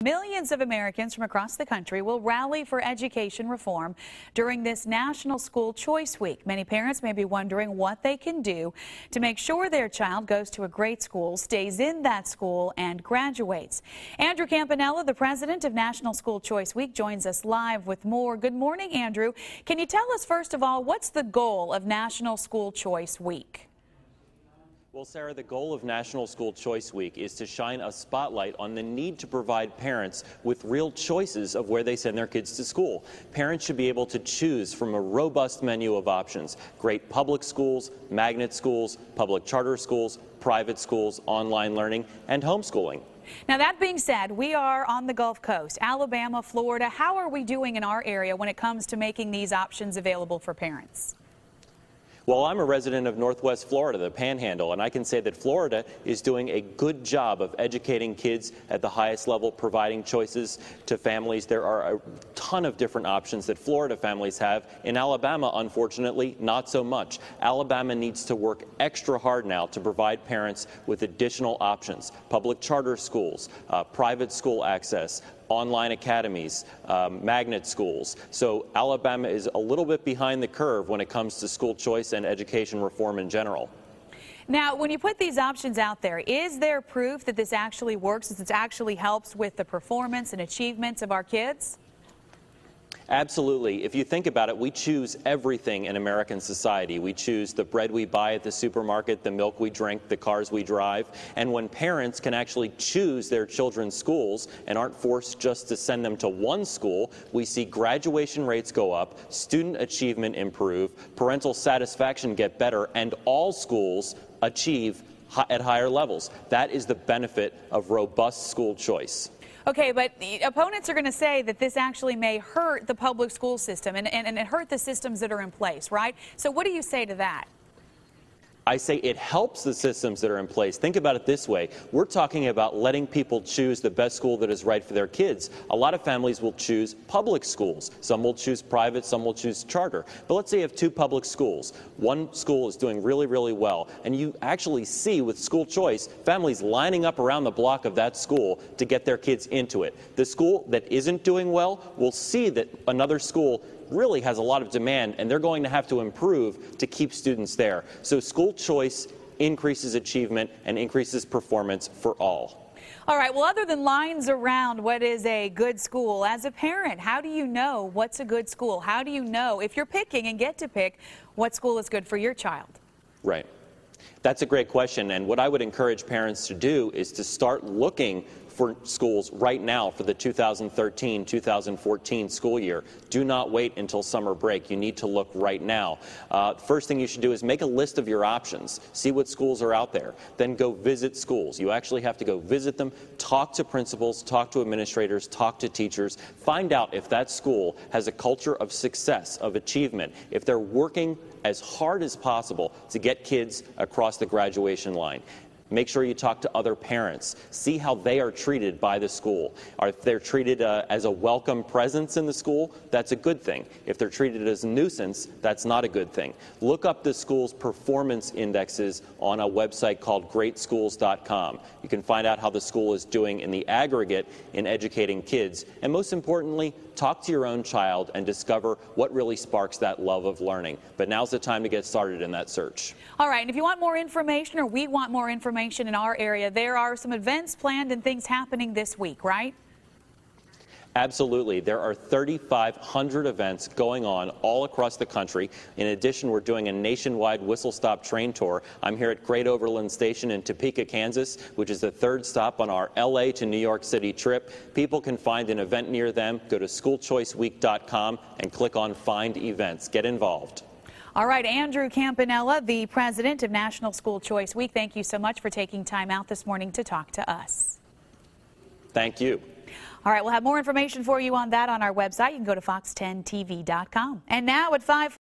Millions of Americans from across the country will rally for education reform during this National School Choice Week. Many parents may be wondering what they can do to make sure their child goes to a great school, stays in that school, and graduates. Andrew Campanella, the president of National School Choice Week, joins us live with more. Good morning, Andrew. Can you tell us, first of all, what's the goal of National School Choice Week? Well, Sarah, the goal of National School Choice Week is to shine a spotlight on the need to provide parents with real choices of where they send their kids to school. Parents should be able to choose from a robust menu of options: great public schools, magnet schools, public charter schools, private schools, online learning, and homeschooling. Now, that being said, we are on the Gulf Coast, Alabama, Florida. How are we doing in our area when it comes to making these options available for parents? Well, I'm a resident of Northwest Florida, the Panhandle, and I can say that Florida is doing a good job of educating kids at the highest level, providing choices to families. There are a ton of different options that Florida families have. In Alabama, unfortunately, not so much. Alabama needs to work extra hard now to provide parents with additional options: public charter schools, private school access, online academies, magnet schools. So Alabama is a little bit behind the curve when it comes to school choice and education reform in general. Now, when you put these options out there, is there proof that this actually works, that this actually helps with the performance and achievements of our kids? Absolutely. If you think about it, we choose everything in American society. We choose the bread we buy at the supermarket, the milk we drink, the cars we drive. And when parents can actually choose their children's schools and aren't forced just to send them to one school, we see graduation rates go up, student achievement improve, parental satisfaction get better, and all schools achieve at higher levels. That is the benefit of robust school choice. Okay, but the opponents are going to say that this actually may hurt the public school system and hurt the systems that are in place, right? So what do you say to that? I say it helps the systems that are in place. Think about it this way. We're talking about letting people choose the best school that is right for their kids. A lot of families will choose public schools. Some will choose private, some will choose charter. But let's say you have two public schools. One school is doing really, really well, and you actually see with school choice families lining up around the block of that school to get their kids into it. The school that isn't doing well will see that another school really has a lot of demand, and they're going to have to improve to keep students there. So school choice increases achievement and increases performance for all. All right, well, other than lines around what is a good school, as a parent, how do you know what's a good school? How do you know, if you're picking and get to pick, what school is good for your child? Right. That's a great question, and what I would encourage parents to do is to start looking for schools right now for the 2013-2014 school year. Do not wait until summer break. You need to look right now. First thing you should do is make a list of your options. See what schools are out there. Then go visit schools. You actually have to go visit them, talk to principals, talk to administrators, talk to teachers. Find out if that school has a culture of success, of achievement, if they're working as hard as possible to get kids across the graduation line. Make sure you talk to other parents. See how they are treated by the school. Or if they're treated as a welcome presence in the school, that's a good thing. If they're treated as a nuisance, that's not a good thing. Look up the school's performance indexes on a website called greatschools.com. You can find out how the school is doing in the aggregate in educating kids. And most importantly, talk to your own child and discover what really sparks that love of learning. But now's the time to get started in that search. All right, and if you want more information, or we want more information in our area, there are some events planned and things happening this week, right? Absolutely. There are 3,500 events going on all across the country. In addition, we're doing a nationwide whistle-stop train tour. I'm here at Great Overland Station in Topeka, Kansas, which is the third stop on our LA to New York City trip. People can find an event near them. Go to schoolchoiceweek.com and click on Find Events. Get involved. All right, Andrew Campanella, the president of National School Choice Week, thank you so much for taking time out this morning to talk to us. Thank you. All right, we'll have more information for you on that on our website. You can go to fox10tv.com. And now at 5.